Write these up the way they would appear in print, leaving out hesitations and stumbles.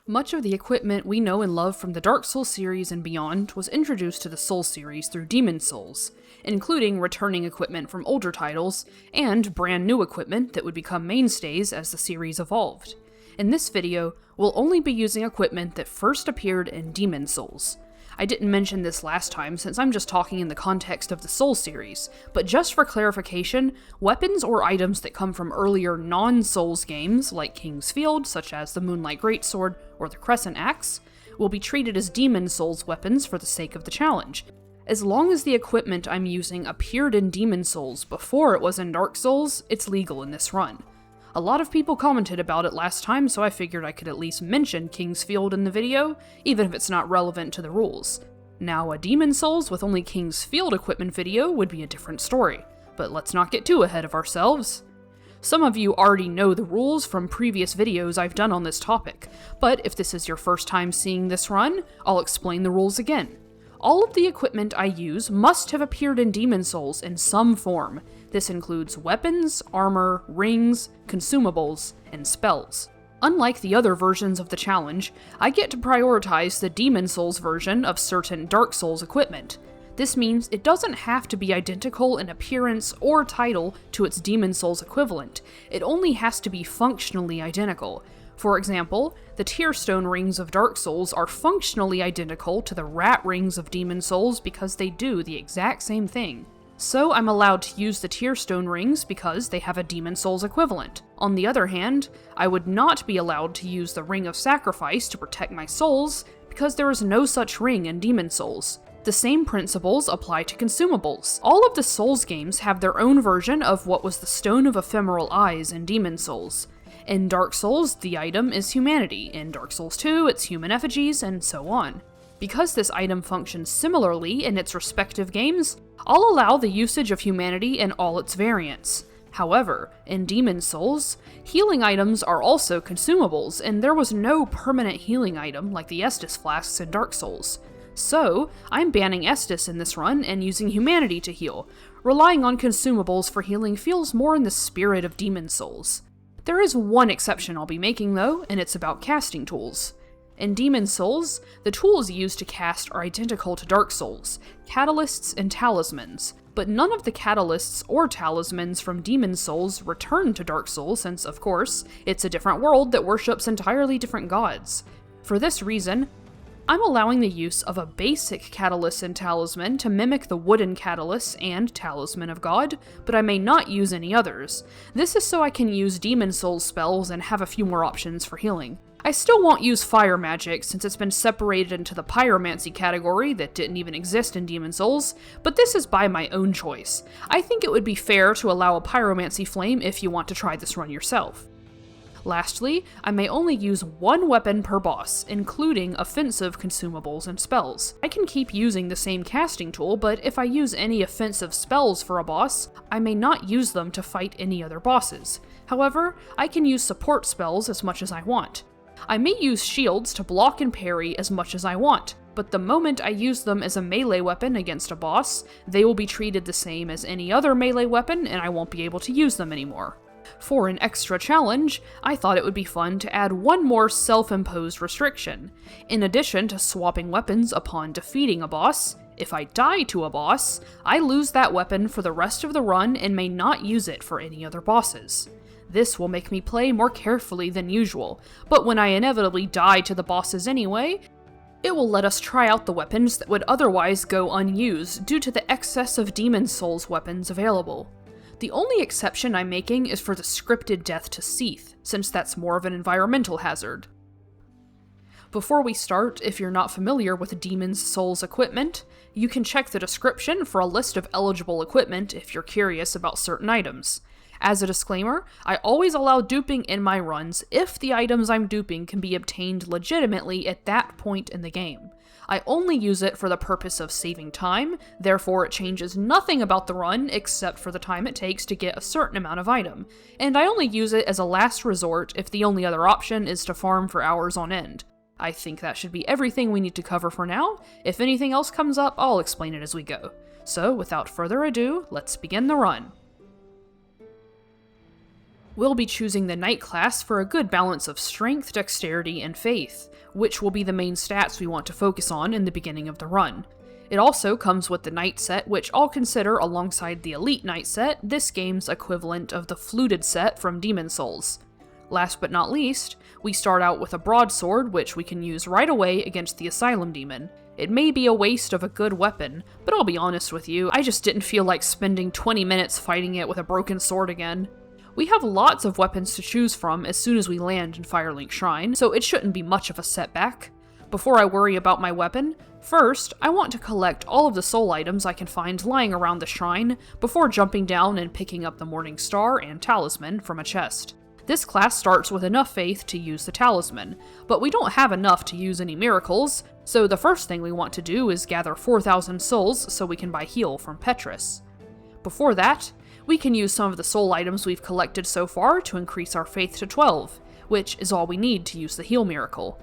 Much of the equipment we know and love from the Dark Souls series and beyond was introduced to the Souls series through Demon Souls, including returning equipment from older titles, and brand new equipment that would become mainstays as the series evolved. In this video, we'll only be using equipment that first appeared in Demon Souls. I didn't mention this last time since I'm just talking in the context of the Souls series, but just for clarification, weapons or items that come from earlier non-Souls games, like King's Field, such as the Moonlight Greatsword or the Crescent Axe, will be treated as Demon Souls weapons for the sake of the challenge. As long as the equipment I'm using appeared in Demon Souls before it was in Dark Souls, it's legal in this run. A lot of people commented about it last time, so I figured I could at least mention King's Field in the video, even if it's not relevant to the rules. Now, a Demon Souls with only King's Field equipment video would be a different story, but let's not get too ahead of ourselves. Some of you already know the rules from previous videos I've done on this topic, but if this is your first time seeing this run, I'll explain the rules again. All of the equipment I use must have appeared in Demon Souls in some form. This includes weapons, armor, rings, consumables, and spells. Unlike the other versions of the challenge, I get to prioritize the Demon Souls version of certain Dark Souls equipment. This means it doesn't have to be identical in appearance or title to its Demon Souls equivalent, it only has to be functionally identical. For example, the Tearstone rings of Dark Souls are functionally identical to the Rat rings of Demon Souls because they do the exact same thing. So I'm allowed to use the Tearstone rings because they have a Demon Souls equivalent. On the other hand, I would not be allowed to use the Ring of Sacrifice to protect my souls because there is no such ring in Demon Souls. The same principles apply to consumables. All of the Souls games have their own version of what was the Stone of Ephemeral Eyes in Demon Souls. In Dark Souls, the item is humanity. In Dark Souls 2, it's human effigies, and so on. Because this item functions similarly in its respective games, I'll allow the usage of humanity in all its variants. However, in Demon Souls, healing items are also consumables, and there was no permanent healing item like the Estus flasks in Dark Souls. So, I'm banning Estus in this run and using humanity to heal. Relying on consumables for healing feels more in the spirit of Demon Souls. There is one exception I'll be making though, and it's about casting tools. In Demon Souls, the tools used to cast are identical to Dark Souls, catalysts and talismans, but none of the catalysts or talismans from Demon Souls return to Dark Souls since, of course, it's a different world that worships entirely different gods. For this reason, I'm allowing the use of a basic catalyst and talisman to mimic the wooden catalyst and Talisman of God, but I may not use any others. This is so I can use Demon Souls spells and have a few more options for healing. I still won't use fire magic since it's been separated into the pyromancy category that didn't even exist in Demon Souls, but this is by my own choice. I think it would be fair to allow a pyromancy flame if you want to try this run yourself. Lastly, I may only use one weapon per boss, including offensive consumables and spells. I can keep using the same casting tool, but if I use any offensive spells for a boss, I may not use them to fight any other bosses. However, I can use support spells as much as I want. I may use shields to block and parry as much as I want, but the moment I use them as a melee weapon against a boss, they will be treated the same as any other melee weapon and I won't be able to use them anymore. For an extra challenge, I thought it would be fun to add one more self-imposed restriction. In addition to swapping weapons upon defeating a boss, if I die to a boss, I lose that weapon for the rest of the run and may not use it for any other bosses. This will make me play more carefully than usual, but when I inevitably die to the bosses anyway, it will let us try out the weapons that would otherwise go unused due to the excess of Demon Souls weapons available. The only exception I'm making is for the scripted death to Seath, since that's more of an environmental hazard. Before we start, if you're not familiar with Demon Souls equipment, you can check the description for a list of eligible equipment if you're curious about certain items. As a disclaimer, I always allow duping in my runs if the items I'm duping can be obtained legitimately at that point in the game. I only use it for the purpose of saving time, therefore it changes nothing about the run except for the time it takes to get a certain amount of item, and I only use it as a last resort if the only other option is to farm for hours on end. I think that should be everything we need to cover for now. If anything else comes up, I'll explain it as we go. So, without further ado, let's begin the run. We'll be choosing the Knight class for a good balance of strength, dexterity, and faith, which will be the main stats we want to focus on in the beginning of the run. It also comes with the Knight set, which I'll consider alongside the Elite Knight set, this game's equivalent of the Fluted set from Demon Souls. Last but not least, we start out with a Broadsword, which we can use right away against the Asylum Demon. It may be a waste of a good weapon, but I'll be honest with you, I just didn't feel like spending 20 minutes fighting it with a broken sword again. We have lots of weapons to choose from as soon as we land in Firelink Shrine, so it shouldn't be much of a setback. Before I worry about my weapon, first, I want to collect all of the soul items I can find lying around the shrine before jumping down and picking up the Morning Star and Talisman from a chest. This class starts with enough faith to use the Talisman, but we don't have enough to use any miracles, so the first thing we want to do is gather 4,000 souls so we can buy heal from Petrus. Before that, we can use some of the soul items we've collected so far to increase our faith to 12, which is all we need to use the heal miracle.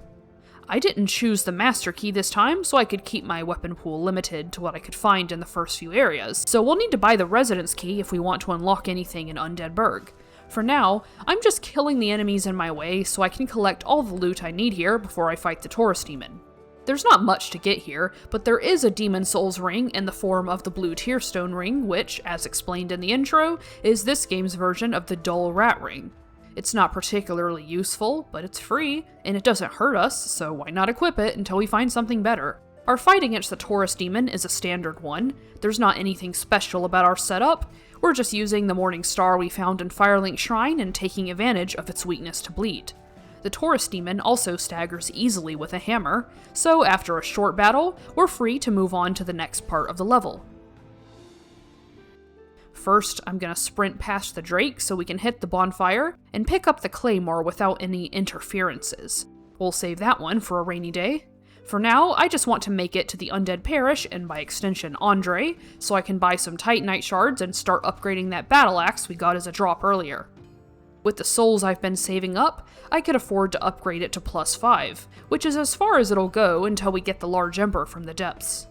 I didn't choose the Master Key this time, so I could keep my weapon pool limited to what I could find in the first few areas, so we'll need to buy the Residence Key if we want to unlock anything in Undead Burg. For now, I'm just killing the enemies in my way so I can collect all the loot I need here before I fight the Taurus Demon. There's not much to get here, but there is a Demon Souls ring in the form of the Blue Tearstone ring, which, as explained in the intro, is this game's version of the Dull Rat ring. It's not particularly useful, but it's free, and it doesn't hurt us, so why not equip it until we find something better? Our fight against the Taurus Demon is a standard one. There's not anything special about our setup. We're just using the Morning Star we found in Firelink Shrine and taking advantage of its weakness to bleed. The Taurus Demon also staggers easily with a hammer, so after a short battle, we're free to move on to the next part of the level. First, I'm gonna sprint past the Drake so we can hit the bonfire and pick up the Claymore without any interferences. We'll save that one for a rainy day. For now, I just want to make it to the Undead Parish, and by extension Andre, so I can buy some Titanite shards and start upgrading that battle axe we got as a drop earlier. With the souls I've been saving up, I could afford to upgrade it to +5, which is as far as it'll go until we get the Large Ember from the depths.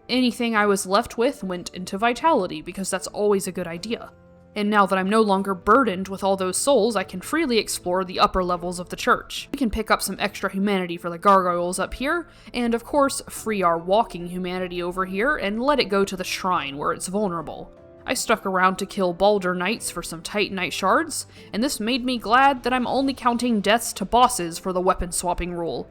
Anything I was left with went into Vitality, because that's always a good idea. And now that I'm no longer burdened with all those souls, I can freely explore the upper levels of the church. We can pick up some extra humanity for the gargoyles up here, and of course, free our walking humanity over here and let it go to the shrine where it's vulnerable. I stuck around to kill Baldur Knights for some Titanite shards, and this made me glad that I'm only counting deaths to bosses for the weapon swapping rule.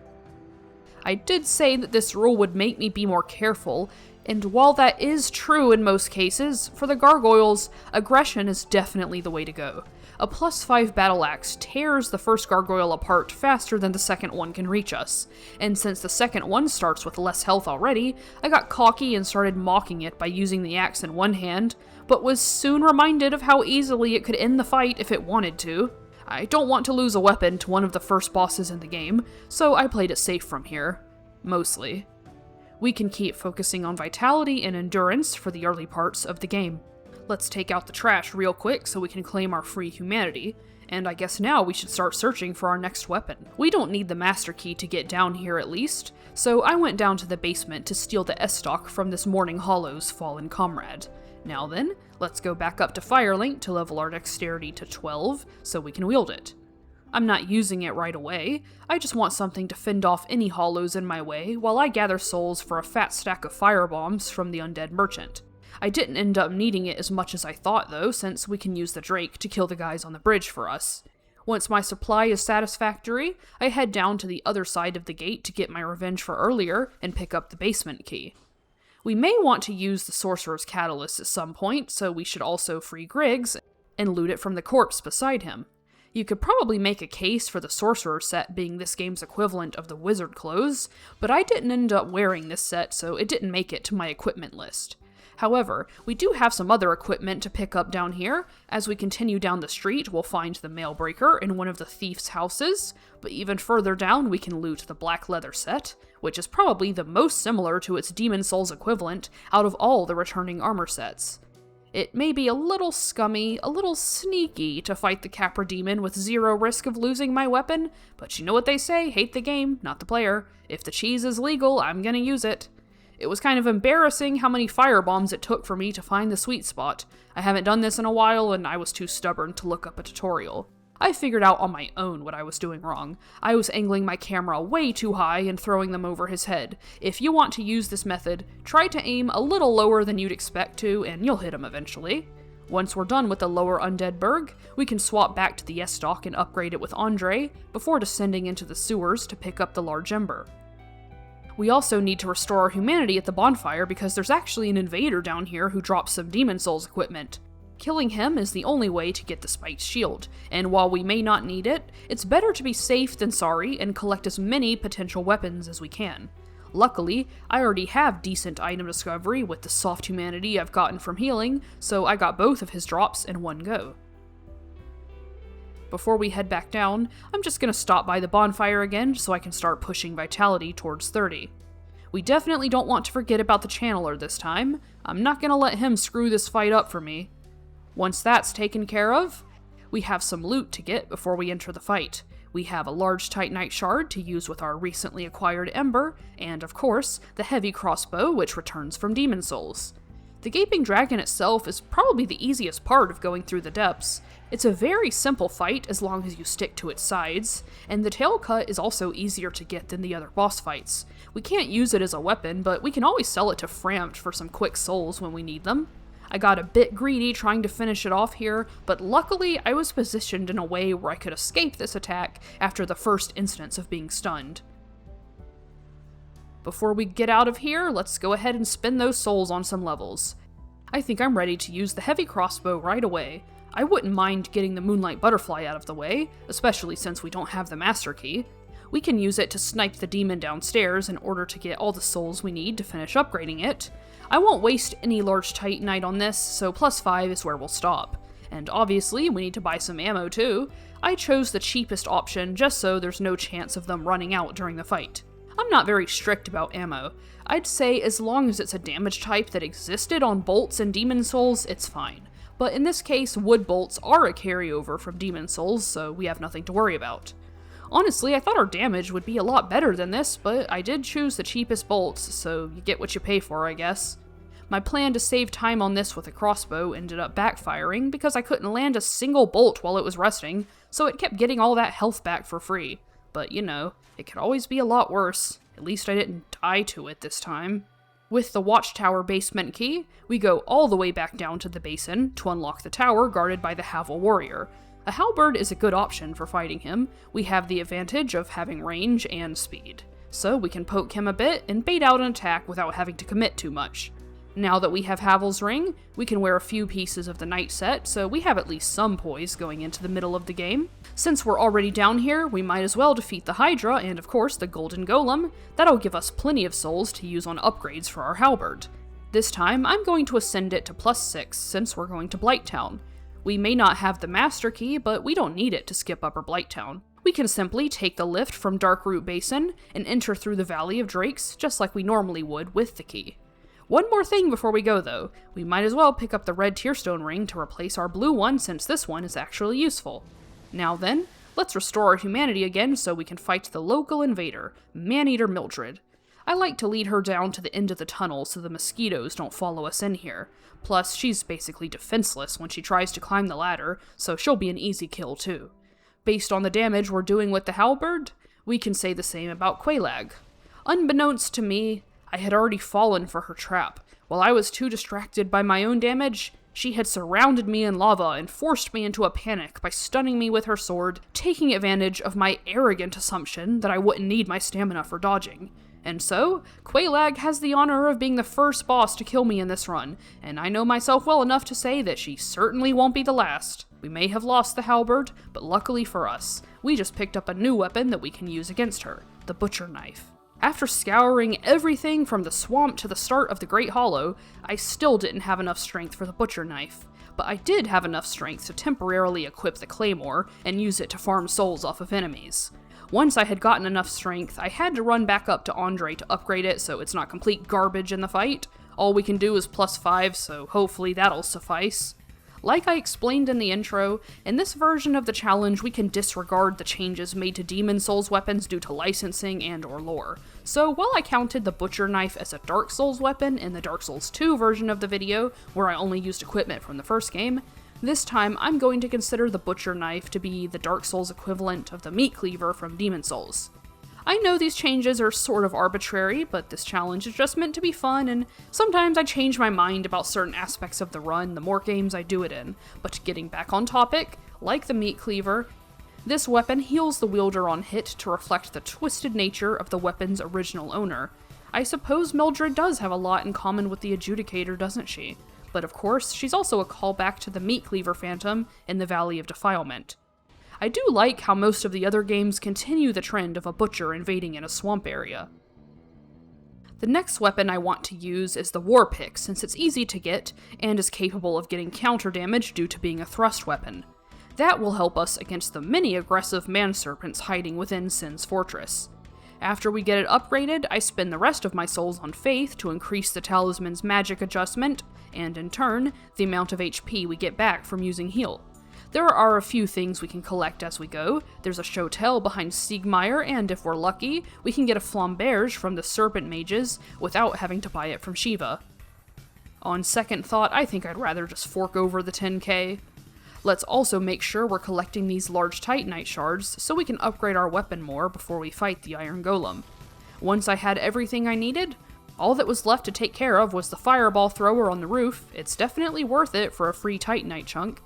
I did say that this rule would make me be more careful, and while that is true in most cases, for the gargoyles, aggression is definitely the way to go. A +5 battle axe tears the first gargoyle apart faster than the second one can reach us, and since the second one starts with less health already, I got cocky and started mocking it by using the axe in one hand, but was soon reminded of how easily it could end the fight if it wanted to. I don't want to lose a weapon to one of the first bosses in the game, so I played it safe from here. Mostly. We can keep focusing on vitality and endurance for the early parts of the game. Let's take out the trash real quick so we can claim our free humanity, and I guess now we should start searching for our next weapon. We don't need the Master Key to get down here at least, so I went down to the basement to steal the Estoc from this Morning Hollow's fallen comrade. Now then, let's go back up to Firelink to level our dexterity to 12 so we can wield it. I'm not using it right away, I just want something to fend off any hollows in my way while I gather souls for a fat stack of firebombs from the Undead Merchant. I didn't end up needing it as much as I thought though, since we can use the Drake to kill the guys on the bridge for us. Once my supply is satisfactory, I head down to the other side of the gate to get my revenge for earlier and pick up the basement key. We may want to use the Sorcerer's Catalyst at some point, so we should also free Griggs and loot it from the corpse beside him. You could probably make a case for the Sorcerer set being this game's equivalent of the Wizard clothes, but I didn't end up wearing this set, so it didn't make it to my equipment list. However, we do have some other equipment to pick up down here. As we continue down the street, we'll find the Mailbreaker in one of the thief's houses, but even further down we can loot the Black Leather set, which is probably the most similar to its Demon Souls equivalent out of all the returning armor sets. It may be a little scummy, a little sneaky to fight the Capra Demon with zero risk of losing my weapon, but you know what they say, hate the game, not the player. If the cheese is legal, I'm gonna use it. It was kind of embarrassing how many firebombs it took for me to find the sweet spot. I haven't done this in a while, and I was too stubborn to look up a tutorial. I figured out on my own what I was doing wrong. I was angling my camera way too high and throwing them over his head. If you want to use this method, try to aim a little lower than you'd expect to, and you'll hit him eventually. Once we're done with the lower undead Burg, we can swap back to the Estoc and upgrade it with Andre, before descending into the sewers to pick up the large ember. We also need to restore our humanity at the bonfire because there's actually an invader down here who drops some Demon Souls equipment. Killing him is the only way to get the spiked shield, and while we may not need it, it's better to be safe than sorry and collect as many potential weapons as we can. Luckily, I already have decent item discovery with the soft humanity I've gotten from healing, so I got both of his drops in one go. Before we head back down, I'm just gonna stop by the bonfire again so I can start pushing vitality towards 30. We definitely don't want to forget about the channeler this time. I'm not gonna let him screw this fight up for me. Once that's taken care of, we have some loot to get before we enter the fight. We have a large Titanite shard to use with our recently acquired ember, and of course, the heavy crossbow which returns from Demon Souls. The Gaping Dragon itself is probably the easiest part of going through the depths. It's a very simple fight as long as you stick to its sides, and the tail cut is also easier to get than the other boss fights. We can't use it as a weapon, but we can always sell it to Frampt for some quick souls when we need them. I got a bit greedy trying to finish it off here, but luckily I was positioned in a way where I could escape this attack after the first instance of being stunned. Before we get out of here, let's go ahead and spend those souls on some levels. I think I'm ready to use the heavy crossbow right away. I wouldn't mind getting the Moonlight Butterfly out of the way, especially since we don't have the Master Key. We can use it to snipe the demon downstairs in order to get all the souls we need to finish upgrading it. I won't waste any large Titanite on this, so +5 is where we'll stop. And obviously, we need to buy some ammo too. I chose the cheapest option just so there's no chance of them running out during the fight. I'm not very strict about ammo. I'd say as long as it's a damage type that existed on bolts and Demon Souls, it's fine. But in this case, wood bolts are a carryover from Demon Souls, so we have nothing to worry about. Honestly, I thought our damage would be a lot better than this, but I did choose the cheapest bolts, so you get what you pay for, I guess. My plan to save time on this with a crossbow ended up backfiring because I couldn't land a single bolt while it was resting, so it kept getting all that health back for free. But you know, it could always be a lot worse. At least I didn't die to it this time. With the Watchtower basement key, we go all the way back down to the basin to unlock the tower guarded by the Havel warrior. A halberd is a good option for fighting him. We have the advantage of having range and speed, so we can poke him a bit and bait out an attack without having to commit too much. Now that we have Havel's ring, we can wear a few pieces of the knight set, so we have at least some poise going into the middle of the game. Since we're already down here, we might as well defeat the Hydra and of course the Golden Golem. That'll give us plenty of souls to use on upgrades for our halberd. This time, I'm going to ascend it to +6 since we're going to Blighttown. We may not have the Master Key, but we don't need it to skip Upper Blighttown. We can simply take the lift from Darkroot Basin and enter through the Valley of Drakes just like we normally would with the key. One more thing before we go though, we might as well pick up the red Tearstone ring to replace our blue one since this one is actually useful. Now then, let's restore our humanity again so we can fight the local invader, Maneater Mildred. I like to lead her down to the end of the tunnel so the mosquitoes don't follow us in here. Plus, she's basically defenseless when she tries to climb the ladder, so she'll be an easy kill too. Based on the damage we're doing with the halberd, we can say the same about Quelaag. Unbeknownst to me, I had already fallen for her trap. While I was too distracted by my own damage, she had surrounded me in lava and forced me into a panic by stunning me with her sword, taking advantage of my arrogant assumption that I wouldn't need my stamina for dodging. And so, Quelaag has the honor of being the first boss to kill me in this run, and I know myself well enough to say that she certainly won't be the last. We may have lost the halberd, but luckily for us, we just picked up a new weapon that we can use against her, the Butcher Knife. After scouring everything from the swamp to the start of the Great Hollow, I still didn't have enough strength for the Butcher Knife, but I did have enough strength to temporarily equip the Claymore and use it to farm souls off of enemies. Once I had gotten enough strength, I had to run back up to Andre to upgrade it so it's not complete garbage in the fight. All we can do is +5, so hopefully that'll suffice. Like I explained in the intro, in this version of the challenge we can disregard the changes made to Demon Souls weapons due to licensing and or lore. So while I counted the Butcher Knife as a Dark Souls weapon in the Dark Souls 2 version of the video, where I only used equipment from the first game, this time I'm going to consider the Butcher Knife to be the Dark Souls equivalent of the Meat Cleaver from Demon Souls. I know these changes are sort of arbitrary, but this challenge is just meant to be fun, and sometimes I change my mind about certain aspects of the run the more games I do it in. But getting back on topic, like the Meat Cleaver, this weapon heals the wielder on hit to reflect the twisted nature of the weapon's original owner. I suppose Mildred does have a lot in common with the Adjudicator, doesn't she? But of course, she's also a callback to the Meat Cleaver Phantom in the Valley of Defilement. I do like how most of the other games continue the trend of a butcher invading in a swamp area. The next weapon I want to use is the War Pick, since it's easy to get, and is capable of getting counter damage due to being a thrust weapon. That will help us against the many aggressive man-serpents hiding within Sin's fortress. After we get it upgraded, I spend the rest of my souls on Faith to increase the talisman's magic adjustment, and in turn, the amount of HP we get back from using heal. There are a few things we can collect as we go. There's a Shotel behind Siegmeyer, and if we're lucky, we can get a Flamberge from the Serpent Mages without having to buy it from Shiva. On second thought, I think I'd rather just fork over the 10k. Let's also make sure we're collecting these large Titanite shards so we can upgrade our weapon more before we fight the Iron Golem. Once I had everything I needed, all that was left to take care of was the fireball thrower on the roof. It's definitely worth it for a free Titanite chunk.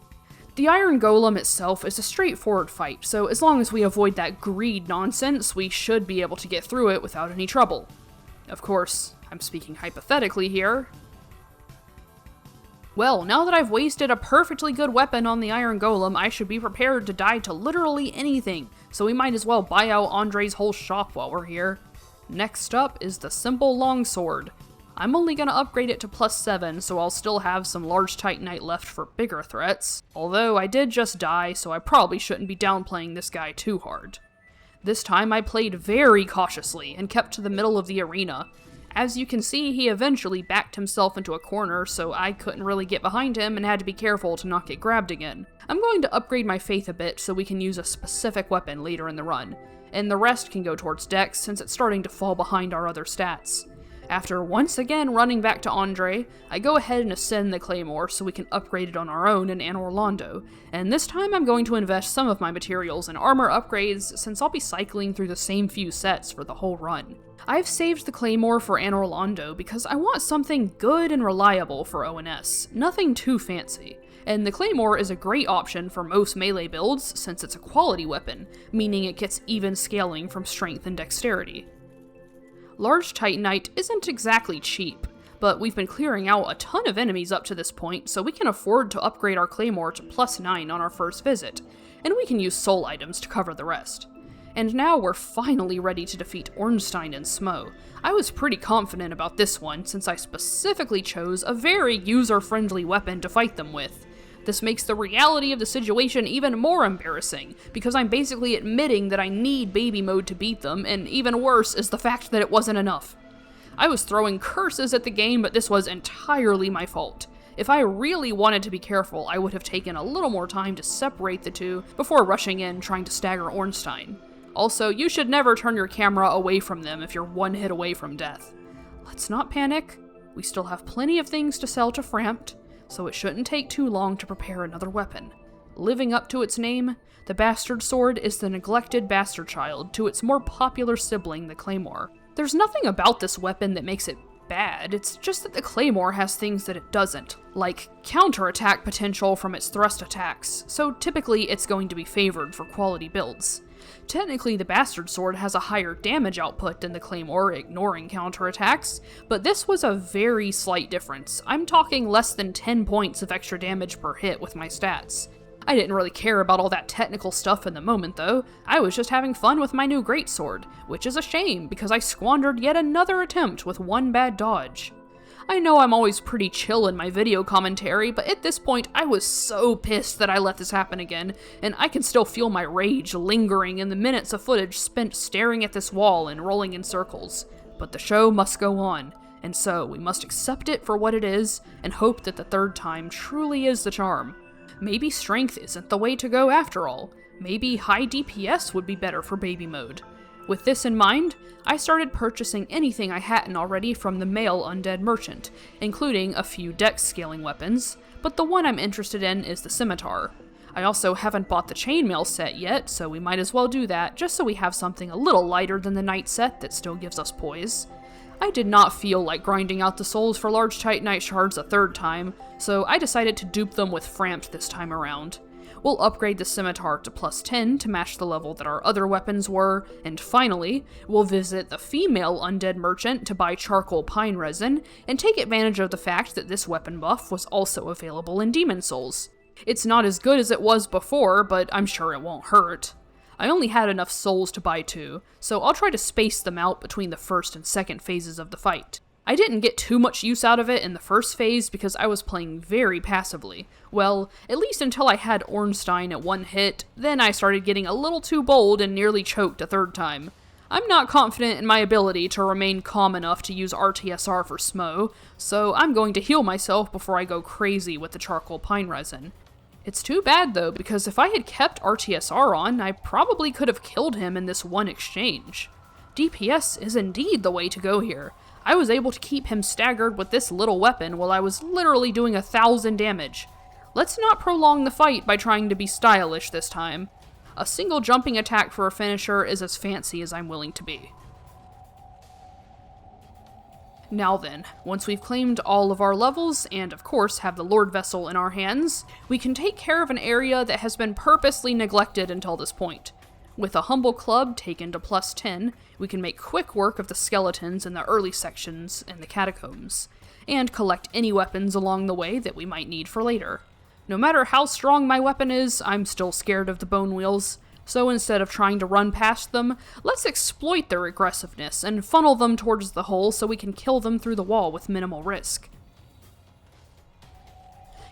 The Iron Golem itself is a straightforward fight, so as long as we avoid that greed nonsense, we should be able to get through it without any trouble. Of course, I'm speaking hypothetically here. Well, now that I've wasted a perfectly good weapon on the Iron Golem, I should be prepared to die to literally anything, so we might as well buy out Andre's whole shop while we're here. Next up is the Simple Longsword. I'm only going to upgrade it to +7, so I'll still have some large Titanite left for bigger threats. Although I did just die, so I probably shouldn't be downplaying this guy too hard. This time I played very cautiously and kept to the middle of the arena. As you can see, he eventually backed himself into a corner, so I couldn't really get behind him and had to be careful to not get grabbed again. I'm going to upgrade my Faith a bit so we can use a specific weapon later in the run, and the rest can go towards Dex since it's starting to fall behind our other stats. After once again running back to Andre, I go ahead and ascend the Claymore so we can upgrade it on our own in Anor Londo, and this time I'm going to invest some of my materials in armor upgrades since I'll be cycling through the same few sets for the whole run. I've saved the Claymore for Anor Londo because I want something good and reliable for ONS, nothing too fancy. And the Claymore is a great option for most melee builds since it's a quality weapon, meaning it gets even scaling from strength and dexterity. Large Titanite isn't exactly cheap, but we've been clearing out a ton of enemies up to this point, so we can afford to upgrade our Claymore to +9 on our first visit, and we can use soul items to cover the rest. And now we're finally ready to defeat Ornstein and Smough. I was pretty confident about this one, since I specifically chose a very user-friendly weapon to fight them with. This makes the reality of the situation even more embarrassing, because I'm basically admitting that I need baby mode to beat them, and even worse is the fact that it wasn't enough. I was throwing curses at the game, but this was entirely my fault. If I really wanted to be careful, I would have taken a little more time to separate the two before rushing in trying to stagger Ornstein. Also, you should never turn your camera away from them if you're one hit away from death. Let's not panic. We still have plenty of things to sell to Frampt, so it shouldn't take too long to prepare another weapon. Living up to its name, the Bastard Sword is the neglected bastard child to its more popular sibling, the Claymore. There's nothing about this weapon that makes it bad, it's just that the Claymore has things that it doesn't, like counterattack potential from its thrust attacks, so typically it's going to be favored for quality builds. Technically, the Bastard Sword has a higher damage output than the Claymore, ignoring counterattacks, but this was a very slight difference. I'm talking less than 10 points of extra damage per hit with my stats. I didn't really care about all that technical stuff in the moment though, I was just having fun with my new greatsword, which is a shame because I squandered yet another attempt with one bad dodge. I know I'm always pretty chill in my video commentary, but at this point I was so pissed that I let this happen again, and I can still feel my rage lingering in the minutes of footage spent staring at this wall and rolling in circles. But the show must go on, and so we must accept it for what it is, and hope that the third time truly is the charm. maybe strength isn't the way to go after all. Maybe high DPS would be better for baby mode. With this in mind, I started purchasing anything I hadn't already from the male undead merchant, including a few dex scaling weapons, but the one I'm interested in is the Scimitar. I also haven't bought the chainmail set yet, so we might as well do that, just so we have something a little lighter than the knight set that still gives us poise. I did not feel like grinding out the souls for large titanite shards a third time, so I decided to dupe them with Frampt this time around. We'll upgrade the Scimitar to +10 to match the level that our other weapons were, and finally, we'll visit the female undead merchant to buy charcoal pine resin, and take advantage of the fact that this weapon buff was also available in Demon Souls. It's not as good as it was before, but I'm sure it won't hurt. I only had enough souls to buy 2, so I'll try to space them out between the first and second phases of the fight. I didn't get too much use out of it in the first phase because I was playing very passively. Well, at least until I had Ornstein at 1 hit, then I started getting a little too bold and nearly choked a third time. I'm not confident in my ability to remain calm enough to use RTSR for Smough, so I'm going to heal myself before I go crazy with the charcoal pine resin. It's too bad though, because if I had kept RTSR on, I probably could have killed him in this one exchange. DPS is indeed the way to go here. I was able to keep him staggered with this little weapon while I was literally doing 1,000 damage. Let's not prolong the fight by trying to be stylish this time. A single jumping attack for a finisher is as fancy as I'm willing to be. Now then, once we've claimed all of our levels, and of course have the Lord Vessel in our hands, we can take care of an area that has been purposely neglected until this point. With a humble club taken to +10, we can make quick work of the skeletons in the early sections and the catacombs, and collect any weapons along the way that we might need for later. No matter how strong my weapon is, I'm still scared of the bone wheels, so instead of trying to run past them, let's exploit their aggressiveness and funnel them towards the hole so we can kill them through the wall with minimal risk.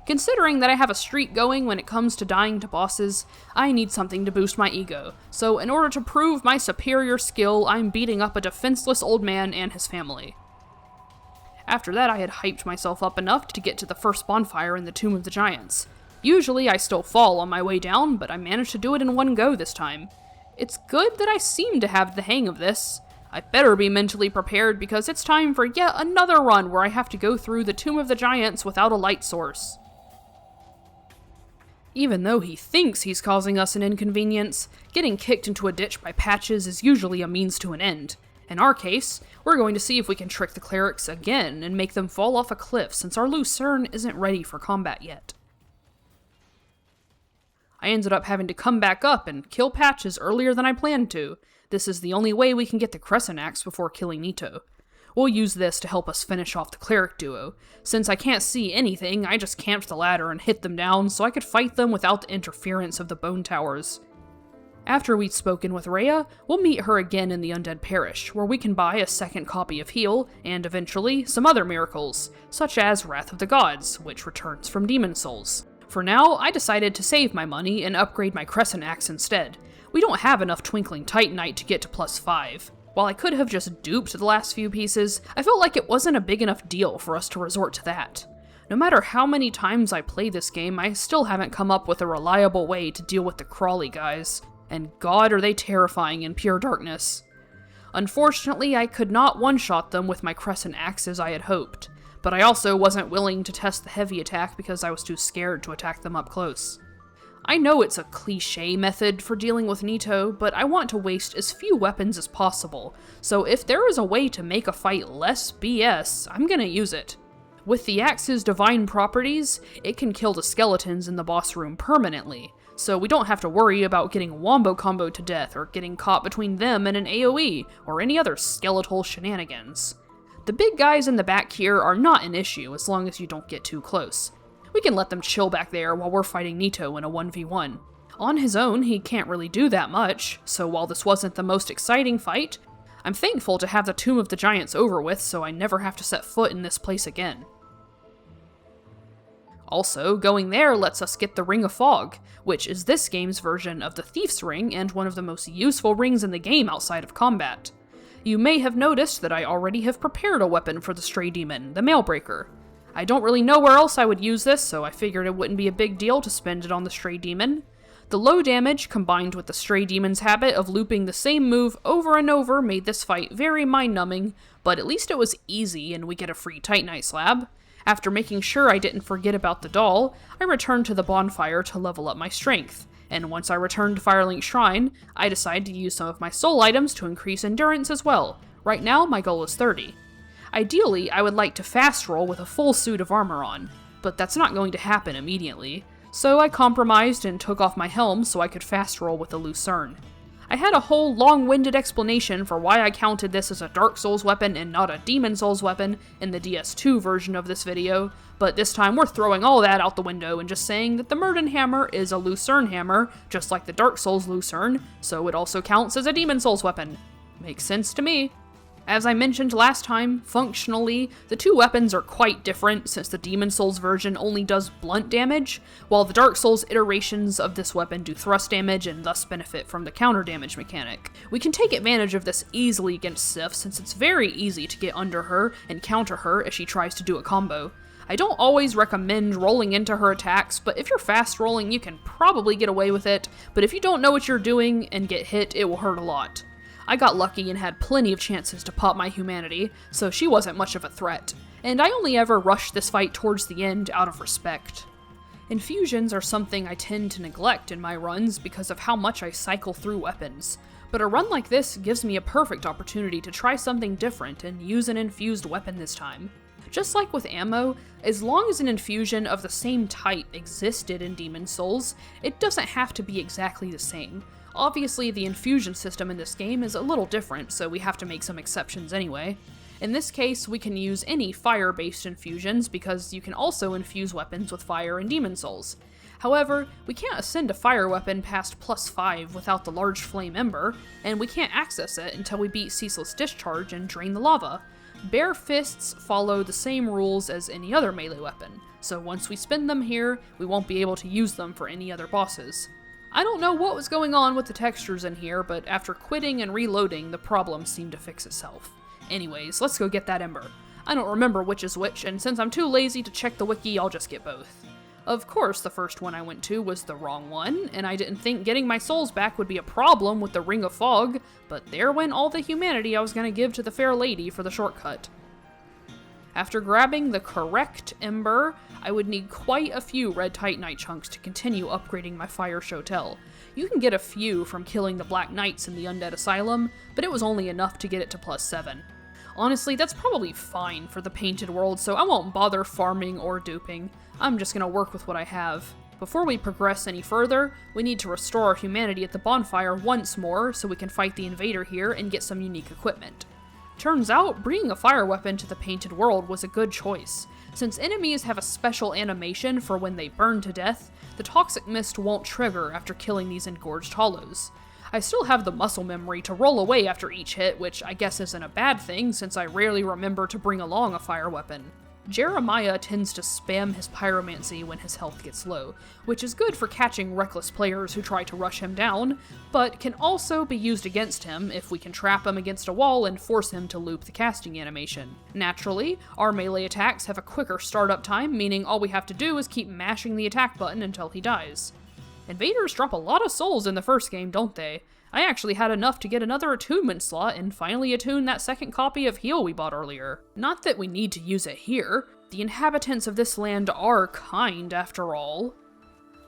Considering that I have a streak going when it comes to dying to bosses, I need something to boost my ego, so in order to prove my superior skill, I'm beating up a defenseless old man and his family. After that, I had hyped myself up enough to get to the first bonfire in the Tomb of the Giants. Usually I still fall on my way down, but I managed to do it in one go this time. It's good that I seem to have the hang of this. I better be mentally prepared because it's time for yet another run where I have to go through the Tomb of the Giants without a light source. Even though he thinks he's causing us an inconvenience, getting kicked into a ditch by Patches is usually a means to an end. In our case, we're going to see if we can trick the clerics again and make them fall off a cliff since our Lucerne isn't ready for combat yet. I ended up having to come back up and kill Patches earlier than I planned to. This is the only way we can get the Crescent Axe before killing Nito. We'll use this to help us finish off the cleric duo. Since I can't see anything, I just camped the ladder and hit them down so I could fight them without the interference of the bone towers. After we'd spoken with Rhea, we'll meet her again in the Undead Parish, where we can buy a second copy of Heal, and eventually some other miracles, such as Wrath of the Gods, which returns from Demon Souls. For now, I decided to save my money and upgrade my Crescent Axe instead. We don't have enough Twinkling Titanite to get to +5. While I could have just duped the last few pieces, I felt like it wasn't a big enough deal for us to resort to that. No matter how many times I play this game, I still haven't come up with a reliable way to deal with the crawly guys, and god are they terrifying in pure darkness. Unfortunately, I could not one-shot them with my Crescent Axe as I had hoped, but I also wasn't willing to test the heavy attack because I was too scared to attack them up close. I know it's a cliché method for dealing with Nito, but I want to waste as few weapons as possible, so if there is a way to make a fight less BS, I'm gonna use it. With the axe's divine properties, it can kill the skeletons in the boss room permanently, so we don't have to worry about getting wombo comboed to death or getting caught between them and an AoE, or any other skeletal shenanigans. The big guys in the back here are not an issue as long as you don't get too close. We can let them chill back there while we're fighting Nito in a 1v1. On his own, he can't really do that much, so while this wasn't the most exciting fight, I'm thankful to have the Tomb of the Giants over with so I never have to set foot in this place again. Also, going there lets us get the Ring of Fog, which is this game's version of the Thief's Ring and one of the most useful rings in the game outside of combat. You may have noticed that I already have prepared a weapon for the Stray Demon, the Mailbreaker. I don't really know where else I would use this, so I figured it wouldn't be a big deal to spend it on the Stray Demon. The low damage, combined with the Stray Demon's habit of looping the same move over and over, made this fight very mind-numbing, but at least it was easy and we get a free Titanite slab. After making sure I didn't forget about the doll, I returned to the bonfire to level up my strength, and once I returned to Firelink Shrine, I decided to use some of my soul items to increase endurance as well. Right now, my goal is 30. Ideally, I would like to fast roll with a full suit of armor on, but that's not going to happen immediately, so I compromised and took off my helm so I could fast roll with the Lucerne. I had a whole long-winded explanation for why I counted this as a Dark Souls weapon and not a Demon Souls weapon in the DS2 version of this video, but this time we're throwing all that out the window and just saying that the Murden Hammer is a Lucerne hammer, just like the Dark Souls Lucerne, so it also counts as a Demon Souls weapon. Makes sense to me. As I mentioned last time, functionally, the two weapons are quite different since the Demon Souls version only does blunt damage, while the Dark Souls iterations of this weapon do thrust damage and thus benefit from the counter damage mechanic. We can take advantage of this easily against Sif since it's very easy to get under her and counter her as she tries to do a combo. I don't always recommend rolling into her attacks, but if you're fast rolling you can probably get away with it, but if you don't know what you're doing and get hit, it will hurt a lot. I got lucky and had plenty of chances to pop my humanity, so she wasn't much of a threat, and I only ever rushed this fight towards the end out of respect. Infusions are something I tend to neglect in my runs because of how much I cycle through weapons, but a run like this gives me a perfect opportunity to try something different and use an infused weapon this time. Just like with ammo, as long as an infusion of the same type existed in Demon Souls, it doesn't have to be exactly the same. Obviously, the infusion system in this game is a little different, so we have to make some exceptions anyway. In this case, we can use any fire-based infusions because you can also infuse weapons with fire in Demon Souls. However, we can't ascend a fire weapon past +5 without the large flame ember, and we can't access it until we beat Ceaseless Discharge and drain the lava. Bare fists follow the same rules as any other melee weapon, so once we spend them here, we won't be able to use them for any other bosses. I don't know what was going on with the textures in here, but after quitting and reloading, the problem seemed to fix itself. Anyways, let's go get that ember. I don't remember which is which, and since I'm too lazy to check the wiki, I'll just get both. Of course, the first one I went to was the wrong one, and I didn't think getting my souls back would be a problem with the Ring of Fog, but there went all the humanity I was going to give to the fair lady for the shortcut. After grabbing the correct ember, I would need quite a few red titanite chunks to continue upgrading my fire Shotel. You can get a few from killing the Black Knights in the Undead Asylum, but it was only enough to get it to +7. Honestly, that's probably fine for the painted world, so I won't bother farming or duping. I'm just gonna work with what I have. Before we progress any further, we need to restore our humanity at the bonfire once more so we can fight the invader here and get some unique equipment. Turns out, bringing a fire weapon to the painted world was a good choice. Since enemies have a special animation for when they burn to death, the toxic mist won't trigger after killing these engorged hollows. I still have the muscle memory to roll away after each hit, which I guess isn't a bad thing since I rarely remember to bring along a fire weapon. Jeremiah tends to spam his pyromancy when his health gets low, which is good for catching reckless players who try to rush him down, but can also be used against him if we can trap him against a wall and force him to loop the casting animation. Naturally, our melee attacks have a quicker startup time, meaning all we have to do is keep mashing the attack button until he dies. Invaders drop a lot of souls in the first game, don't they? I actually had enough to get another attunement slot and finally attune that second copy of Heal we bought earlier. Not that we need to use it here. The inhabitants of this land are kind, after all.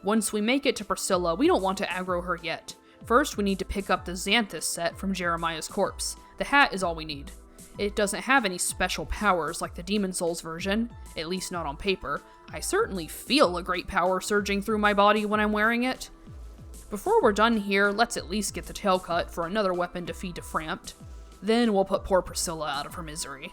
Once we make it to Priscilla, we don't want to aggro her yet. First, we need to pick up the Xanthus set from Jeremiah's corpse. The hat is all we need. It doesn't have any special powers like the Demon Souls version, at least not on paper. I certainly feel a great power surging through my body when I'm wearing it. Before we're done here, let's at least get the tail cut for another weapon to feed to Frampt. Then we'll put poor Priscilla out of her misery.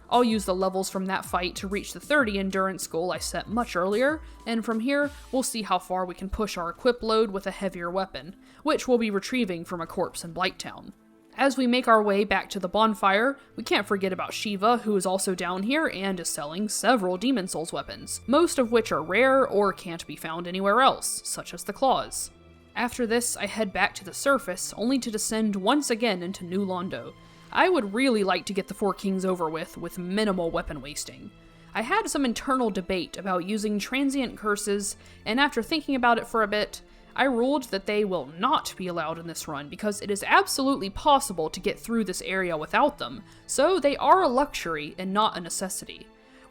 I'll use the levels from that fight to reach the 30 endurance goal I set much earlier, and from here, we'll see how far we can push our equip load with a heavier weapon, which we'll be retrieving from a corpse in Blighttown. As we make our way back to the bonfire, we can't forget about Shiva, who is also down here and is selling several Demon Souls weapons, most of which are rare or can't be found anywhere else, such as the claws. After this, I head back to the surface, only to descend once again into New Londo. I would really like to get the Four Kings over with minimal weapon wasting. I had some internal debate about using transient curses, and after thinking about it for a bit, I ruled that they will not be allowed in this run because it is absolutely possible to get through this area without them, so they are a luxury and not a necessity.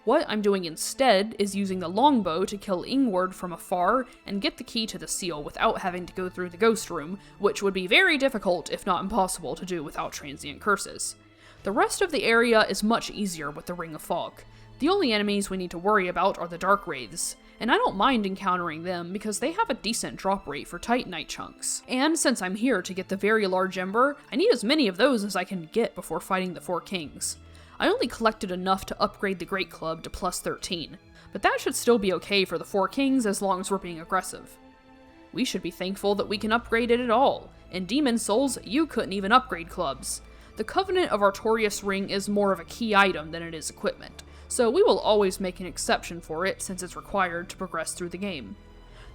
What I'm doing instead is using the longbow to kill Ingward from afar and get the key to the seal without having to go through the ghost room, which would be very difficult if not impossible to do without transient curses. The rest of the area is much easier with the Ring of Fog. The only enemies we need to worry about are the Dark Wraiths, and I don't mind encountering them because they have a decent drop rate for Titanite chunks. And since I'm here to get the very large ember, I need as many of those as I can get before fighting the Four Kings. I only collected enough to upgrade the Great Club to plus 13, but that should still be okay for the Four Kings as long as we're being aggressive. We should be thankful that we can upgrade it at all. In Demon Souls, you couldn't even upgrade clubs. The Covenant of Artorias ring is more of a key item than it is equipment, so we will always make an exception for it since it's required to progress through the game.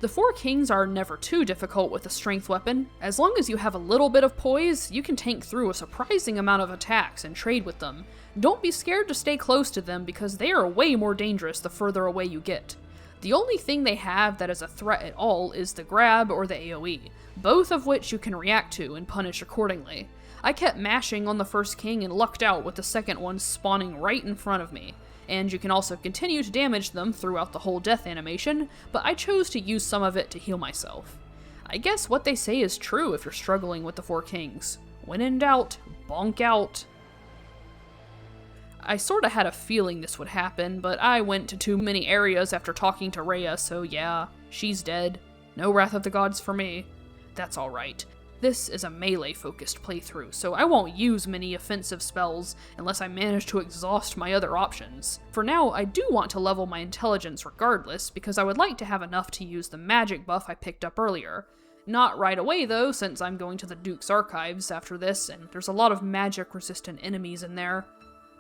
The Four Kings are never too difficult with a strength weapon. As long as you have a little bit of poise, you can tank through a surprising amount of attacks and trade with them. Don't be scared to stay close to them because they are way more dangerous the further away you get. The only thing they have that is a threat at all is the grab or the AoE, both of which you can react to and punish accordingly. I kept mashing on the first king and lucked out with the second one spawning right in front of me. And you can also continue to damage them throughout the whole death animation, but I chose to use some of it to heal myself. I guess what they say is true if you're struggling with the Four Kings. When in doubt, bonk out. I sorta had a feeling this would happen, but I went to too many areas after talking to Rhea, so yeah, she's dead. No Wrath of the Gods for me. That's alright. This is a melee-focused playthrough, so I won't use many offensive spells unless I manage to exhaust my other options. For now, I do want to level my intelligence regardless, because I would like to have enough to use the magic buff I picked up earlier. Not right away though, since I'm going to the Duke's Archives after this, and there's a lot of magic-resistant enemies in there.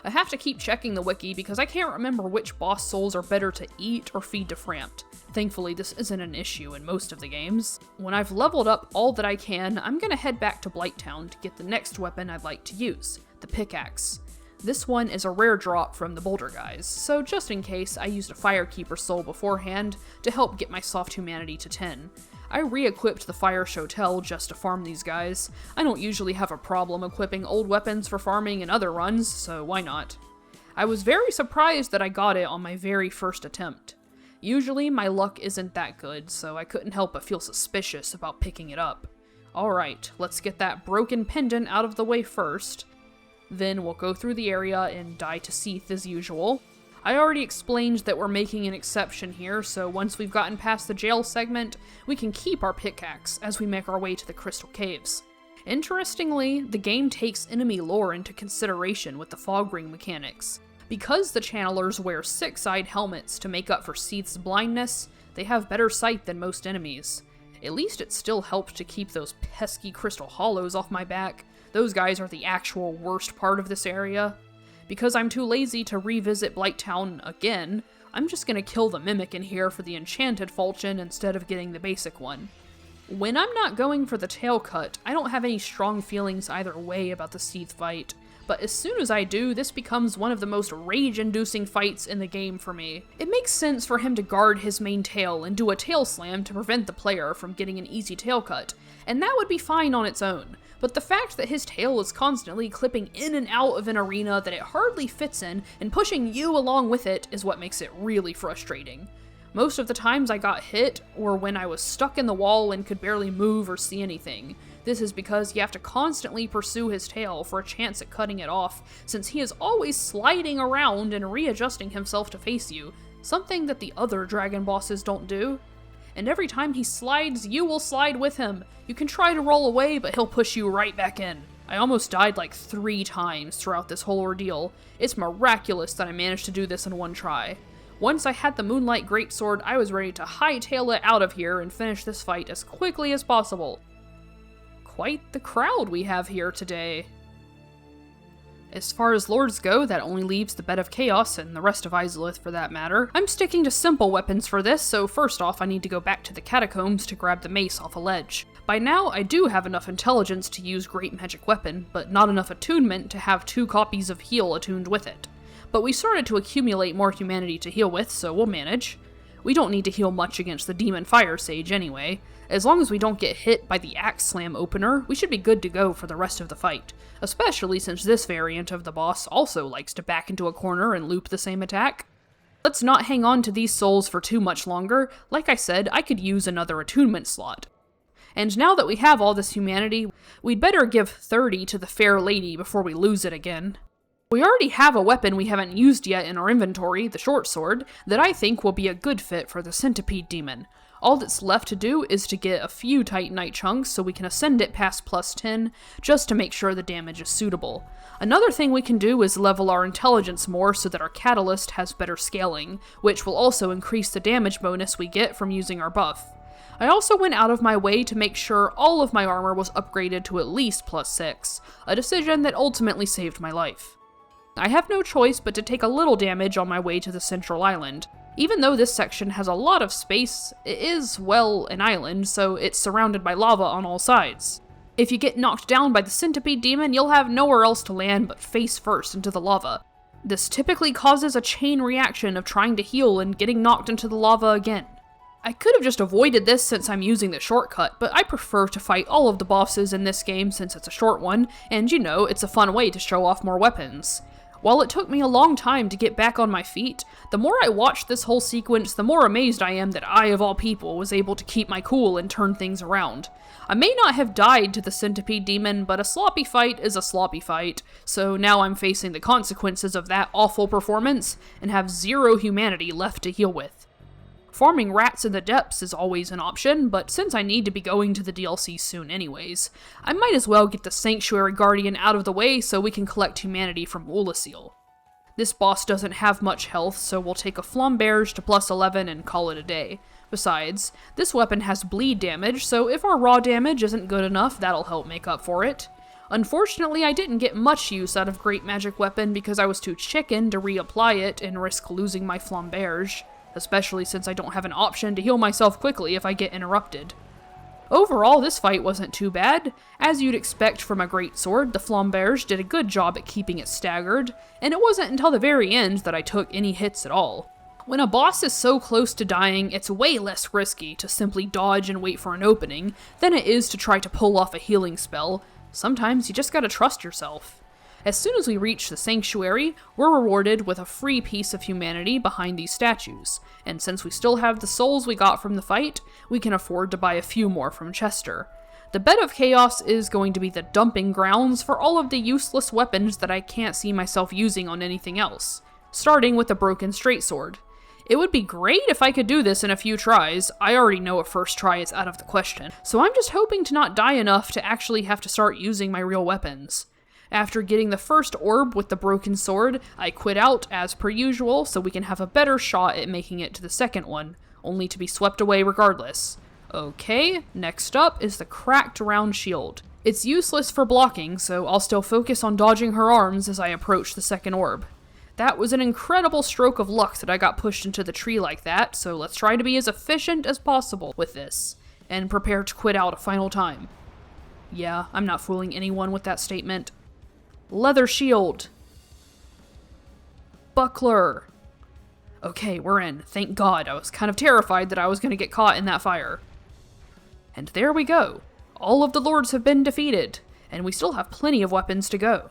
I have to keep checking the wiki because I can't remember which boss souls are better to eat or feed to Frampt. Thankfully, this isn't an issue in most of the games. When I've leveled up all that I can, I'm gonna head back to Blighttown to get the next weapon I'd like to use, the Pickaxe. This one is a rare drop from the Boulder guys, so just in case, I used a Firekeeper soul beforehand to help get my soft humanity to 10. I re-equipped the Fire Shotel just to farm these guys. I don't usually have a problem equipping old weapons for farming in other runs, so why not? I was very surprised that I got it on my very first attempt. Usually my luck isn't that good, so I couldn't help but feel suspicious about picking it up. Alright, let's get that broken pendant out of the way first. Then we'll go through the area and die to Seath as usual. I already explained that we're making an exception here, so once we've gotten past the jail segment, we can keep our pickaxe as we make our way to the Crystal Caves. Interestingly, the game takes enemy lore into consideration with the fog ring mechanics. Because the channelers wear six-eyed helmets to make up for Seath's blindness, they have better sight than most enemies. At least it still helps to keep those pesky crystal hollows off my back. Those guys are the actual worst part of this area. Because I'm too lazy to revisit Blighttown again, I'm just gonna kill the Mimic in here for the enchanted Falchion instead of getting the basic one. When I'm not going for the tail cut, I don't have any strong feelings either way about the Seath fight, but as soon as I do, this becomes one of the most rage-inducing fights in the game for me. It makes sense for him to guard his main tail and do a tail slam to prevent the player from getting an easy tail cut, and that would be fine on its own. But the fact that his tail is constantly clipping in and out of an arena that it hardly fits in and pushing you along with it is what makes it really frustrating. Most of the times I got hit or when I was stuck in the wall and could barely move or see anything. This is because you have to constantly pursue his tail for a chance at cutting it off, since he is always sliding around and readjusting himself to face you, something that the other dragon bosses don't do. And every time he slides, you will slide with him. You can try to roll away, but he'll push you right back in. I almost died like 3 times throughout this whole ordeal. It's miraculous that I managed to do this in one try. Once I had the Moonlight Greatsword, I was ready to hightail it out of here and finish this fight as quickly as possible. Quite the crowd we have here today. As far as lords go, that only leaves the Bed of Chaos and the rest of Isolith for that matter. I'm sticking to simple weapons for this, so first off I need to go back to the Catacombs to grab the mace off a ledge. By now, I do have enough intelligence to use Great Magic Weapon, but not enough attunement to have 2 copies of Heal attuned with it. But we started to accumulate more humanity to heal with, so we'll manage. We don't need to heal much against the Demon Fire Sage anyway. As long as we don't get hit by the Axe Slam opener, we should be good to go for the rest of the fight, especially since this variant of the boss also likes to back into a corner and loop the same attack. Let's not hang on to these souls for too much longer. Like I said, I could use another attunement slot. And now that we have all this humanity, we'd better give 30 to the fair lady before we lose it again. We already have a weapon we haven't used yet in our inventory, the short sword, that I think will be a good fit for the centipede demon. All that's left to do is to get a few Titanite chunks so we can ascend it past +10, just to make sure the damage is suitable. Another thing we can do is level our intelligence more so that our catalyst has better scaling, which will also increase the damage bonus we get from using our buff. I also went out of my way to make sure all of my armor was upgraded to at least +6, a decision that ultimately saved my life. I have no choice but to take a little damage on my way to the central island. Even though this section has a lot of space, it is, well, an island, so it's surrounded by lava on all sides. If you get knocked down by the centipede demon, you'll have nowhere else to land but face first into the lava. This typically causes a chain reaction of trying to heal and getting knocked into the lava again. I could have just avoided this since I'm using the shortcut, but I prefer to fight all of the bosses in this game since it's a short one, and you know, it's a fun way to show off more weapons. While it took me a long time to get back on my feet, the more I watched this whole sequence, the more amazed I am that I, of all people, was able to keep my cool and turn things around. I may not have died to the centipede demon, but a sloppy fight is a sloppy fight, so now I'm facing the consequences of that awful performance, and have 0 humanity left to heal with. Farming rats in the depths is always an option, but since I need to be going to the DLC soon anyways, I might as well get the Sanctuary Guardian out of the way so we can collect humanity from Oolacile. This boss doesn't have much health, so we'll take a Flamberge to +11 and call it a day. Besides, this weapon has bleed damage, so if our raw damage isn't good enough, that'll help make up for it. Unfortunately, I didn't get much use out of Great Magic Weapon because I was too chicken to reapply it and risk losing my Flamberge, especially since I don't have an option to heal myself quickly if I get interrupted. Overall, this fight wasn't too bad. As you'd expect from a greatsword, the Flamberge did a good job at keeping it staggered, and it wasn't until the very end that I took any hits at all. When a boss is so close to dying, it's way less risky to simply dodge and wait for an opening than it is to try to pull off a healing spell. Sometimes you just gotta trust yourself. As soon as we reach the sanctuary, we're rewarded with a free piece of humanity behind these statues, and since we still have the souls we got from the fight, we can afford to buy a few more from Chester. The Bed of Chaos is going to be the dumping grounds for all of the useless weapons that I can't see myself using on anything else, starting with the broken straightsword. It would be great if I could do this in a few tries. I already know a first try is out of the question, so I'm just hoping to not die enough to actually have to start using my real weapons. After getting the first orb with the broken sword, I quit out as per usual so we can have a better shot at making it to the second one, only to be swept away regardless. Okay, next up is the cracked round shield. It's useless for blocking, so I'll still focus on dodging her arms as I approach the second orb. That was an incredible stroke of luck that I got pushed into the tree like that, so let's try to be as efficient as possible with this, and prepare to quit out a final time. Yeah, I'm not fooling anyone with that statement. Leather shield. Buckler. Okay, we're in. Thank God. I was kind of terrified that I was going to get caught in that fire. And there we go. All of the lords have been defeated, and we still have plenty of weapons to go.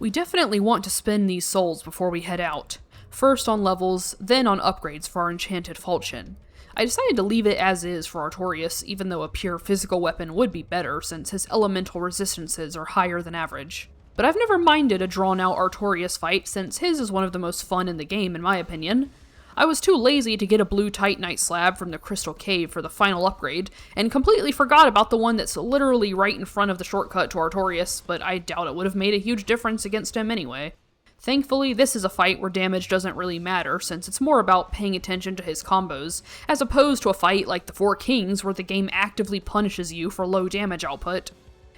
We definitely want to spend these souls before we head out. First on levels, then on upgrades for our enchanted falchion. I decided to leave it as is for Artorias, even though a pure physical weapon would be better since his elemental resistances are higher than average. But I've never minded a drawn-out Artorias fight since his is one of the most fun in the game in my opinion. I was too lazy to get a blue Titanite slab from the Crystal Cave for the final upgrade, and completely forgot about the one that's literally right in front of the shortcut to Artorias, but I doubt it would have made a huge difference against him anyway. Thankfully, this is a fight where damage doesn't really matter, since it's more about paying attention to his combos, as opposed to a fight like the Four Kings where the game actively punishes you for low damage output.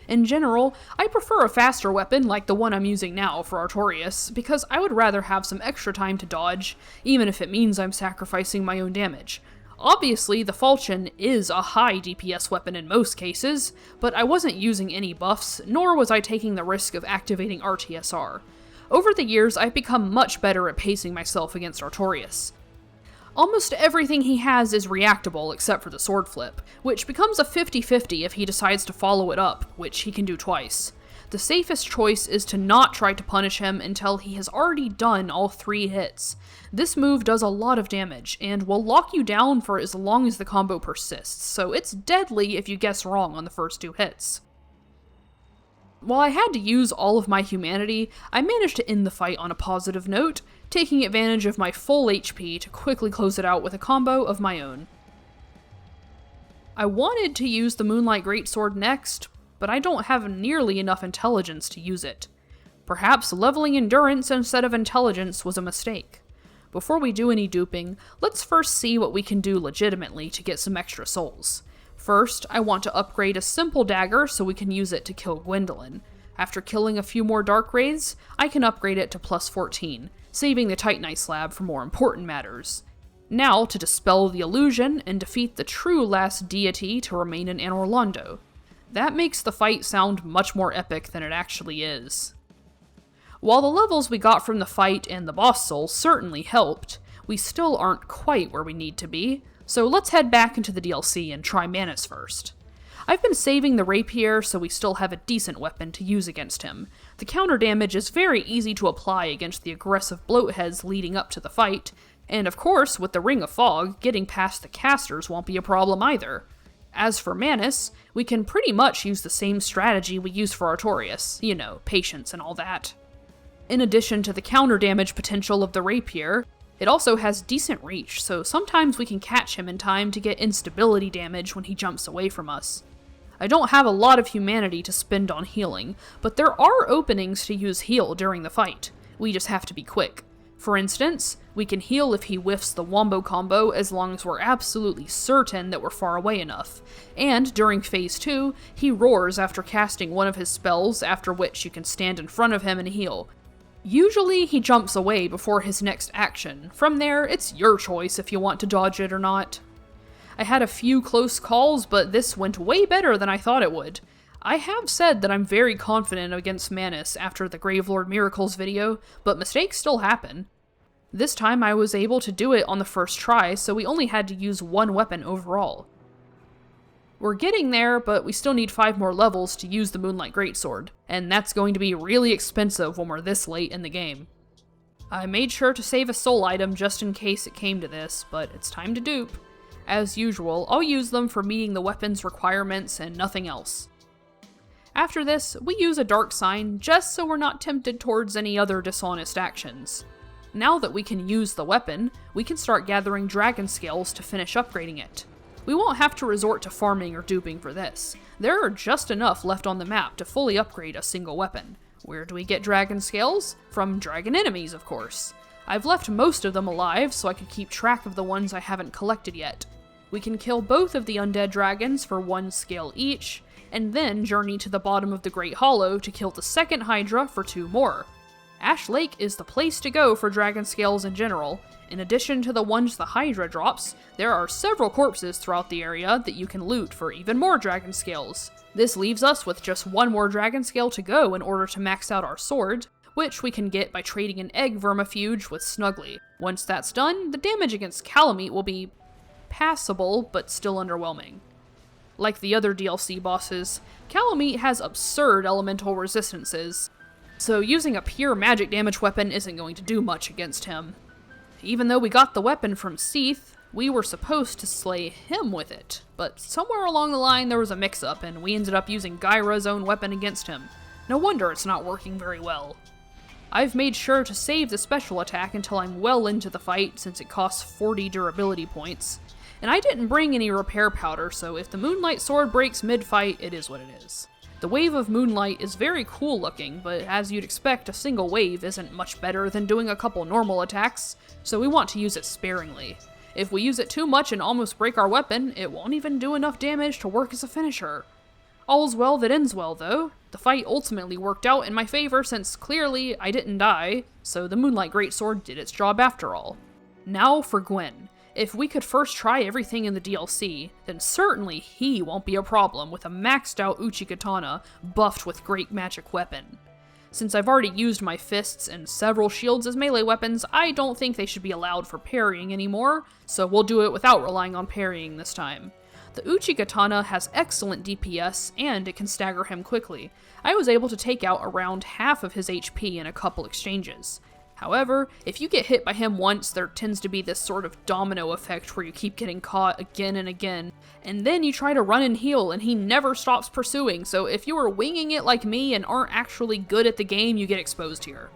In general, I prefer a faster weapon like the one I'm using now for Artorias, because I would rather have some extra time to dodge, even if it means I'm sacrificing my own damage. Obviously, the Falchion is a high DPS weapon in most cases, but I wasn't using any buffs, nor was I taking the risk of activating RTSR. Over the years, I've become much better at pacing myself against Artorias. Almost everything he has is reactable except for the sword flip, which becomes a 50-50 if he decides to follow it up, which he can do twice. The safest choice is to not try to punish him until he has already done all 3 hits. This move does a lot of damage, and will lock you down for as long as the combo persists, so it's deadly if you guess wrong on the first 2 hits. While I had to use all of my humanity, I managed to end the fight on a positive note, taking advantage of my full HP to quickly close it out with a combo of my own. I wanted to use the Moonlight Greatsword next, but I don't have nearly enough intelligence to use it. Perhaps leveling endurance instead of intelligence was a mistake. Before we do any duping, let's first see what we can do legitimately to get some extra souls. First, I want to upgrade a simple dagger so we can use it to kill Gwyndolin. After killing a few more Dark Wraiths, I can upgrade it to plus 14, saving the Titanite slab for more important matters. Now to dispel the illusion and defeat the true last deity to remain in Anor Londo. That makes the fight sound much more epic than it actually is. While the levels we got from the fight and the boss soul certainly helped, we still aren't quite where we need to be, so let's head back into the DLC and try Manus first. I've been saving the Rapier so we still have a decent weapon to use against him. The counter damage is very easy to apply against the aggressive bloatheads leading up to the fight, and of course, with the Ring of Fog, getting past the casters won't be a problem either. As for Manus, we can pretty much use the same strategy we used for Artorias, you know, patience and all that. In addition to the counter damage potential of the Rapier, it also has decent reach, so sometimes we can catch him in time to get instability damage when he jumps away from us. I don't have a lot of humanity to spend on healing, but there are openings to use heal during the fight. We just have to be quick. For instance, we can heal if he whiffs the Wombo combo as long as we're absolutely certain that we're far away enough. And during phase 2, he roars after casting one of his spells, after which you can stand in front of him and heal. Usually he jumps away before his next action. From there, it's your choice if you want to dodge it or not. I had a few close calls, but this went way better than I thought it would. I have said that I'm very confident against Manus after the Gravelord Miracles video, but mistakes still happen. This time I was able to do it on the first try, so we only had to use 1 weapon overall. We're getting there, but we still need 5 more levels to use the Moonlight Greatsword, and that's going to be really expensive when we're this late in the game. I made sure to save a soul item just in case it came to this, but it's time to dupe. As usual, I'll use them for meeting the weapon's requirements and nothing else. After this, we use a dark sign just so we're not tempted towards any other dishonest actions. Now that we can use the weapon, we can start gathering dragon scales to finish upgrading it. We won't have to resort to farming or duping for this. There are just enough left on the map to fully upgrade a single weapon. Where do we get dragon scales? From dragon enemies, of course. I've left most of them alive so I could keep track of the ones I haven't collected yet. We can kill both of the undead dragons for 1 scale each, and then journey to the bottom of the Great Hollow to kill the second Hydra for 2 more. Ash Lake is the place to go for dragon scales in general. In addition to the ones the Hydra drops, there are several corpses throughout the area that you can loot for even more dragon scales. This leaves us with just 1 more dragon scale to go in order to max out our sword, which we can get by trading an egg vermifuge with Snuggly. Once that's done, the damage against Kalameet will be passable, but still underwhelming. Like the other DLC bosses, Kalameet has absurd elemental resistances, so using a pure magic damage weapon isn't going to do much against him. Even though we got the weapon from Seath, we were supposed to slay him with it, but somewhere along the line there was a mix-up and we ended up using Gyra's own weapon against him. No wonder it's not working very well. I've made sure to save the special attack until I'm well into the fight since it costs 40 durability points, and I didn't bring any repair powder, so if the Moonlight Sword breaks mid-fight, it is what it is. The wave of Moonlight is very cool looking, but as you'd expect, a single wave isn't much better than doing a couple normal attacks, so we want to use it sparingly. If we use it too much and almost break our weapon, it won't even do enough damage to work as a finisher. All's well that ends well, though. The fight ultimately worked out in my favor since clearly I didn't die, so the Moonlight Greatsword did its job after all. Now for Gwyn. If we could first try everything in the DLC, then certainly he won't be a problem with a maxed out Uchigatana buffed with great magic weapon. Since I've already used my fists and several shields as melee weapons, I don't think they should be allowed for parrying anymore, so we'll do it without relying on parrying this time. The Uchigatana has excellent DPS, and it can stagger him quickly. I was able to take out around half of his HP in a couple exchanges. However, if you get hit by him once, there tends to be this sort of domino effect where you keep getting caught again and again, and then you try to run and heal and he never stops pursuing, so if you are winging it like me and aren't actually good at the game, you get exposed here.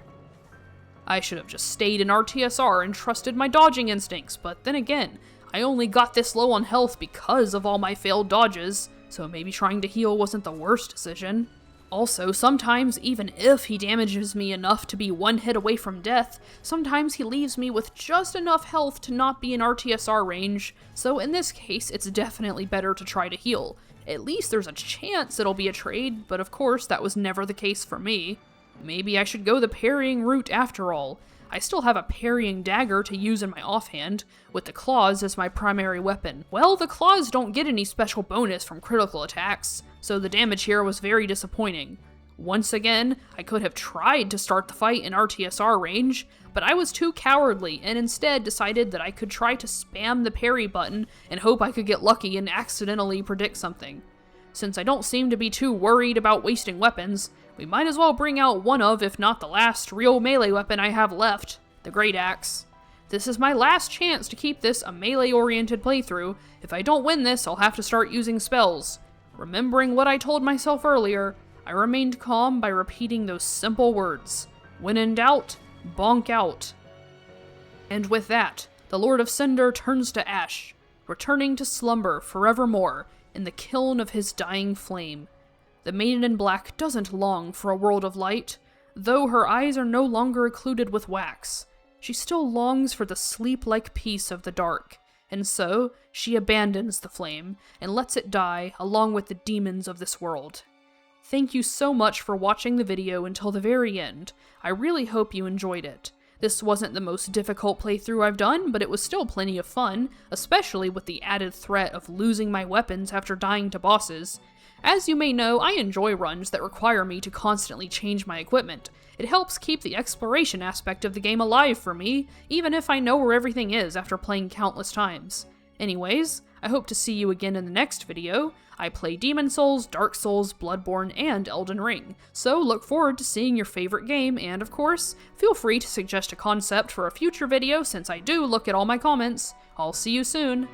I should have just stayed in RTSR and trusted my dodging instincts, but then again, I only got this low on health because of all my failed dodges, so maybe trying to heal wasn't the worst decision. Also, sometimes, even if he damages me enough to be one hit away from death, sometimes he leaves me with just enough health to not be in RTSR range, so in this case, it's definitely better to try to heal. At least there's a chance it'll be a trade, but of course that was never the case for me. Maybe I should go the parrying route after all. I still have a Parrying Dagger to use in my offhand, with the claws as my primary weapon. Well, the claws don't get any special bonus from critical attacks, so the damage here was very disappointing. Once again, I could have tried to start the fight in RTSR range, but I was too cowardly and instead decided that I could try to spam the parry button and hope I could get lucky and accidentally predict something. Since I don't seem to be too worried about wasting weapons, we might as well bring out one of, if not the last, real melee weapon I have left, the Great Axe. This is my last chance to keep this a melee-oriented playthrough. If I don't win this, I'll have to start using spells. Remembering what I told myself earlier, I remained calm by repeating those simple words. When in doubt, bonk out. And with that, the Lord of Cinder turns to ash, returning to slumber forevermore in the kiln of his dying flame. The Maiden in Black doesn't long for a world of light, though her eyes are no longer occluded with wax. She still longs for the sleep-like peace of the dark, and so she abandons the flame and lets it die along with the demons of this world. Thank you so much for watching the video until the very end. I really hope you enjoyed it. This wasn't the most difficult playthrough I've done, but it was still plenty of fun, especially with the added threat of losing my weapons after dying to bosses. As you may know, I enjoy runs that require me to constantly change my equipment. It helps keep the exploration aspect of the game alive for me, even if I know where everything is after playing countless times. Anyways, I hope to see you again in the next video. I play Demon Souls, Dark Souls, Bloodborne, and Elden Ring, so look forward to seeing your favorite game, and of course, feel free to suggest a concept for a future video since I do look at all my comments. I'll see you soon!